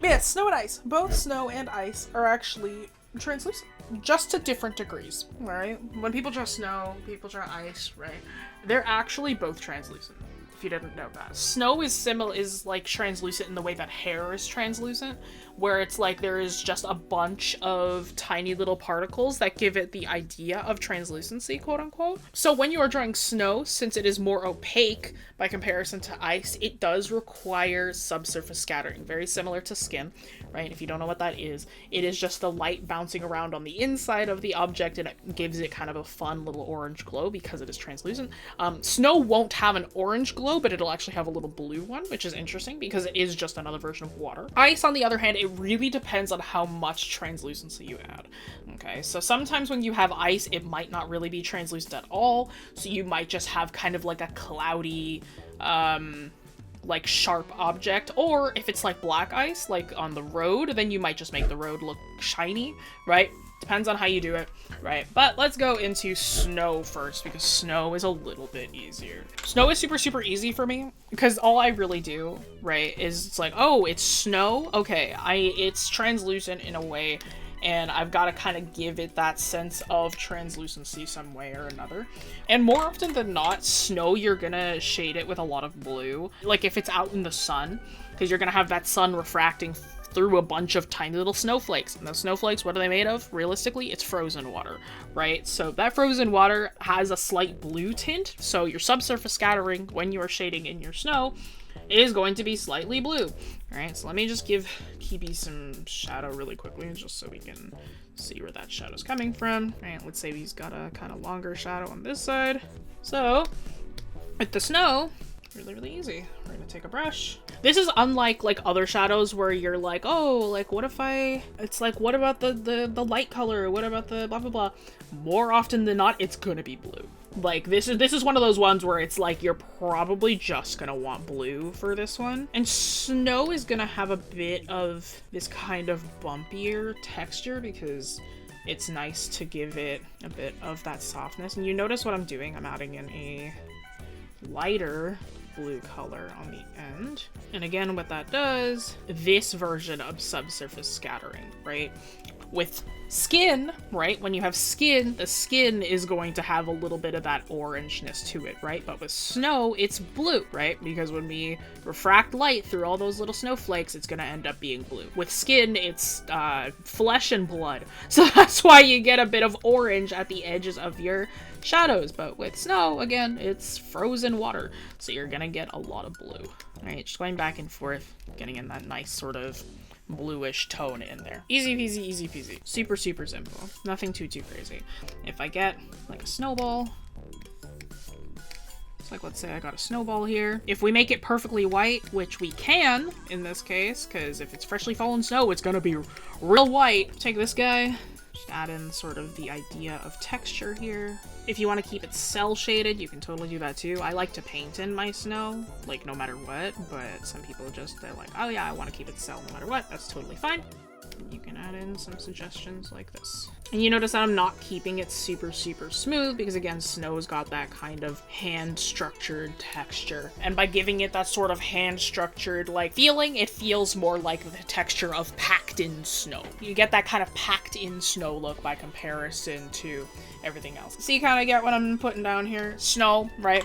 But yeah, snow and ice. Both snow and ice are actually translucent, just to different degrees, right? When people draw snow, people draw ice, right? They're actually both translucent, if you didn't know that. Snow is like translucent in the way that hair is translucent, where it's like there is just a bunch of tiny little particles that give it the idea of translucency, quote unquote. So when you are drawing snow, since it is more opaque by comparison to ice, it does require subsurface scattering, very similar to skin, right? If you don't know what that is, it is just the light bouncing around on the inside of the object, and it gives it kind of a fun little orange glow because it is translucent. Snow won't have an orange glow, but it'll actually have a little blue one, which is interesting because it is just another version of water. Ice, on the other hand, it really depends on how much translucency you add. Okay, so sometimes when you have ice, it might not really be translucent at all, so you might just have kind of like a cloudy, like sharp object, or if it's like black ice, like on the road, then you might just make the road look shiny, right? Depends on how you do it, right? But let's go into snow first, because snow is a little bit easier. Snow is super, super easy for me, because all I really do, right, is it's like, oh, it's snow? Okay, it's translucent in a way, and I've got to kind of give it that sense of translucency some way or another. And more often than not, snow, you're gonna shade it with a lot of blue. Like if it's out in the sun, because you're gonna have that sun refracting through a bunch of tiny little snowflakes. And those snowflakes, what are they made of? Realistically, it's frozen water, right? So that frozen water has a slight blue tint, so your subsurface scattering when you are shading in your snow is going to be slightly blue. All right, so let me just give Kibi some shadow really quickly, just so we can see where that shadow's coming from. All right, let's say he's got a kind of longer shadow on this side. So with the snow, really, really easy. We're gonna take a brush. This is unlike like other shadows where you're like, oh, like what if it's like, what about the light color? What about the blah, blah, blah? More often than not, it's gonna be blue. Like this is one of those ones where it's like you're probably just gonna want blue for this one. And snow is gonna have a bit of this kind of bumpier texture because it's nice to give it a bit of that softness. And you notice what I'm doing? I'm adding in a lighter blue color on the end. And again, what that does, this version of subsurface scattering, right? With skin, right? When you have skin, the skin is going to have a little bit of that orangeness to it, right? But with snow, it's blue, right? Because when we refract light through all those little snowflakes, it's gonna end up being blue. With skin, it's flesh and blood. So that's why you get a bit of orange at the edges of your shadows. But with snow, again, it's frozen water. So you're gonna get a lot of blue. All right, just going back and forth, getting in that nice sort of bluish tone in there. Easy peasy, easy peasy. Super, super simple. Nothing too crazy. If I get like a snowball, it's like, let's say I got a snowball here. If we make it perfectly white, which we can in this case, because if it's freshly fallen snow, it's gonna be real white. Take this guy, just add in sort of the idea of texture here. If you want to keep it cell shaded, you can totally do that too. I like to paint in my snow, like no matter what, but some people just, they're like, oh yeah, I want to keep it cell no matter what. That's totally fine. You can add in some suggestions like this. And you notice that I'm not keeping it super, super smooth because again, snow's got that kind of hand-structured texture. And by giving it that sort of hand-structured like feeling, it feels more like the texture of packed-in snow. You get that kind of packed-in snow look by comparison to everything else. So you kind of get what I'm putting down here. Snow, right?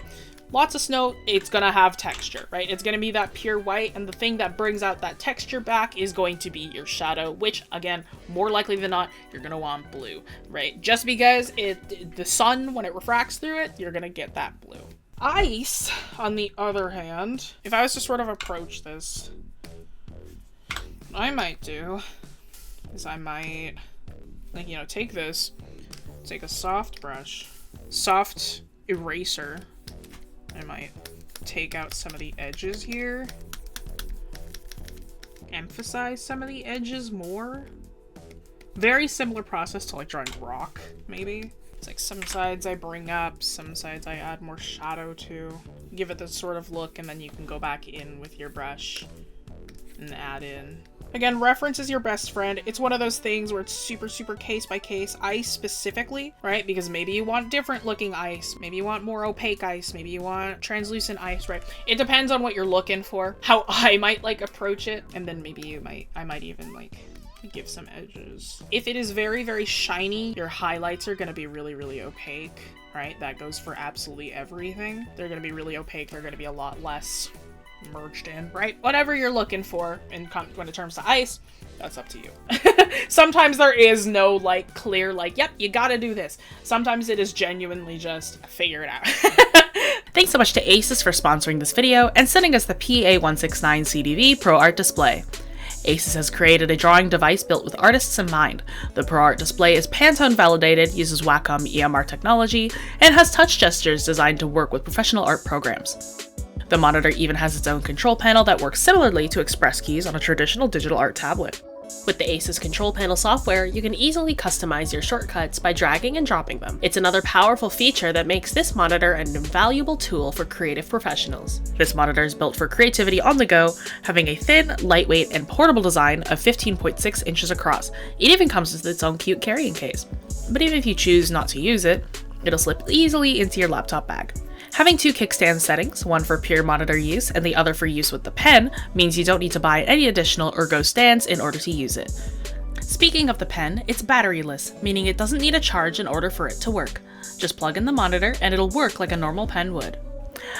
Lots of snow, it's gonna have texture, right? It's gonna be that pure white, and the thing that brings out that texture back is going to be your shadow, which, again, more likely than not, you're gonna want blue, right? Just because the sun, when it refracts through it, you're gonna get that blue. Ice, on the other hand, if I was to sort of approach this, what I might do is I might, like, you know, take this, take a soft brush, soft eraser, I might take out some of the edges here, emphasize some of the edges more. Very similar process to like drawing rock, maybe. It's like some sides I bring up, some sides I add more shadow to. Give it this sort of look, and then you can go back in with your brush and add in Again, reference is your best friend. It's one of those things where it's super case by case. Ice specifically, right? Because maybe you want different looking ice. Maybe you want more opaque ice. Maybe you want translucent ice, right? It depends on what you're looking for, how I might like approach it. And then maybe I might even like give some edges. If it is very shiny, your highlights are going to be really opaque, right? That goes for absolutely everything. They're going to be really opaque. They're going to be a lot less merged in, right? Whatever you're looking for when it comes to ice, that's up to you. Sometimes there is no like clear like, yep, you gotta do this. Sometimes it is genuinely just figure it out. Thanks so much to Aces for sponsoring this video and sending us the PA169 CDV Pro Art display. Aces has created a drawing device built with artists in mind. The Pro Art display is Pantone validated, uses Wacom EMR technology, and has touch gestures designed to work with professional art programs. The monitor even has its own control panel that works similarly to express keys on a traditional digital art tablet. With the Aces control panel software, you can easily customize your shortcuts by dragging and dropping them. It's another powerful feature that makes this monitor an invaluable tool for creative professionals. This monitor is built for creativity on the go, having a thin, lightweight, and portable design of 15.6 inches across. It even comes with its own cute carrying case. But even if you choose not to use it, it'll slip easily into your laptop bag. Having two kickstand settings, one for pure monitor use and the other for use with the pen, means you don't need to buy any additional ergo stands in order to use it. Speaking of the pen, it's batteryless, meaning it doesn't need a charge in order for it to work. Just plug in the monitor and it'll work like a normal pen would.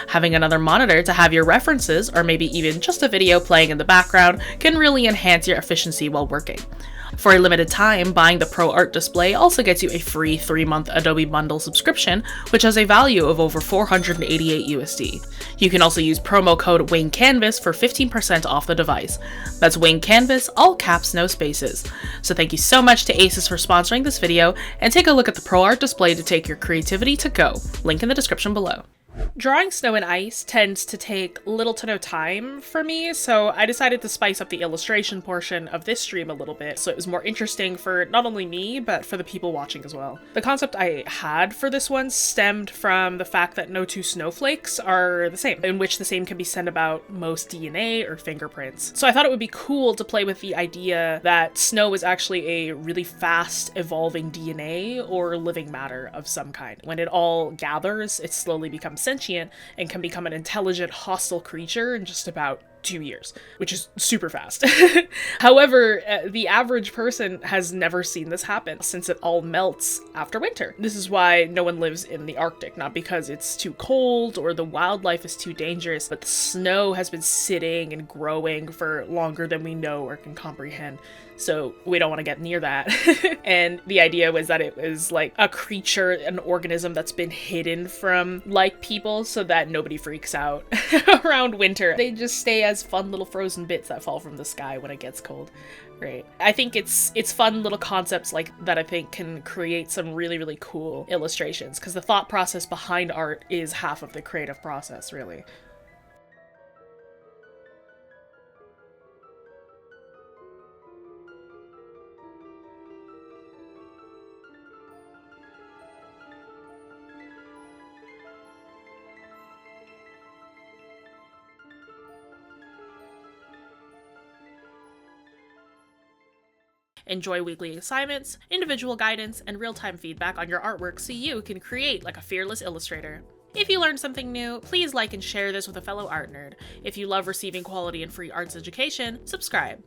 Having another monitor to have your references, or maybe even just a video playing in the background, can really enhance your efficiency while working. For a limited time, buying the Pro Art display also gets you a free 3-month Adobe Bundle subscription, which has a value of over $488 USD. You can also use promo code WingCanvas for 15% off the device. That's WingCanvas, all caps, no spaces. So thank you so much to Aces for sponsoring this video, and take a look at the Pro Art display to take your creativity to go. Link in the description below. Drawing snow and ice tends to take little to no time for me, so I decided to spice up the illustration portion of this stream a little bit so it was more interesting for not only me, but for the people watching as well. The concept I had for this one stemmed from the fact that no two snowflakes are the same, in which the same can be said about most DNA or fingerprints. So I thought it would be cool to play with the idea that snow is actually a really fast evolving DNA or living matter of some kind. When it all gathers, it slowly becomes sentient and can become an intelligent, hostile creature in just about 2 years, which is super fast. However, the average person has never seen this happen since it all melts after winter. This is why no one lives in the Arctic, not because it's too cold or the wildlife is too dangerous, but the snow has been sitting and growing for longer than we know or can comprehend. So we don't want to get near that. And the idea was that it was like a creature, an organism that's been hidden from like people so that nobody freaks out around winter. They just stay as fun little frozen bits that fall from the sky when it gets cold. Right. I think it's fun little concepts like that I think can create some really cool illustrations, because the thought process behind art is half of the creative process, really. Enjoy weekly assignments, individual guidance, and real-time feedback on your artwork so you can create like a fearless illustrator. If you learned something new, please like and share this with a fellow art nerd. If you love receiving quality and free arts education, subscribe.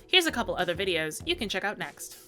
Here's a couple other videos you can check out next.